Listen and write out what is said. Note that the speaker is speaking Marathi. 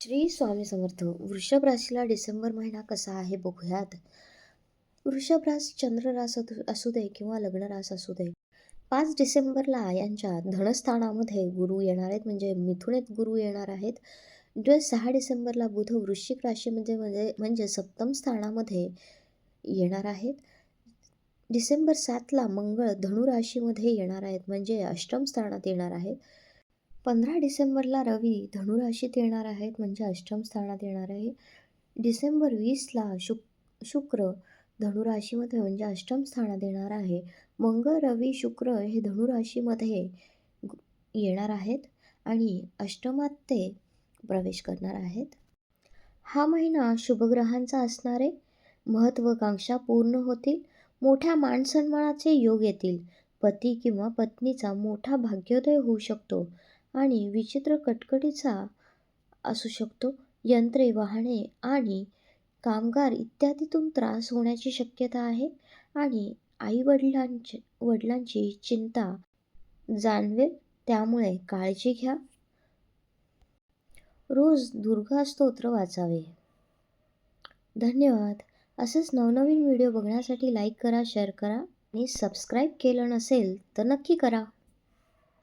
श्री स्वामी समर्थ. वृषभ राशीला डिसेंबर महिना कसा आहे बघूयात. वृषभ रास चंद्र रास असू दे किंवा लग्न रास असू दे, 5 डिसेंबरला यांच्या धनस्थानामध्ये गुरु येणार आहेत, म्हणजे मिथुनेत गुरु येणार आहेत. 6 डिसेंबरला बुध वृश्चिक राशीमध्ये म्हणजे सप्तम स्थानामध्ये येणार आहेत. डिसेंबर 7ला मंगळ धनु राशीमध्ये येणार आहेत, म्हणजे अष्टम स्थानात येणार आहेत. 15 डिसेंबरला रवी धनुराशीत येणार आहेत, म्हणजे अष्टम स्थानात येणार आहे. डिसेंबर 20ला शुक्र धनुराशीमध्ये म्हणजे अष्टम स्थानात येणार आहे. मंगळ रवी शुक्र हे धनुराशीमध्ये येणार आहेत आणि अष्टमात ते प्रवेश करणार आहेत. हा महिना शुभग्रहांचा असणार आहे. महत्त्वाकांक्षा पूर्ण होतील. मोठ्या मानसन्मानाचे योग येतील. पती किंवा पत्नीचा मोठा भाग्योदय होऊ शकतो आणि विचित्र कटकटीचा असू शकतो. यंत्रे, वाहने आणि कामगार इत्यादीतून त्रास होण्याची शक्यता आहे आणि वडिलांची चिंता जाणवेल, त्यामुळे काळजी घ्या. रोज दुर्गा स्तोत्र वाचावे. धन्यवाद. असेच नवनवीन व्हिडिओ बघण्यासाठी लाईक करा, शेअर करा आणि सबस्क्राईब केलं नसेल तर नक्की करा.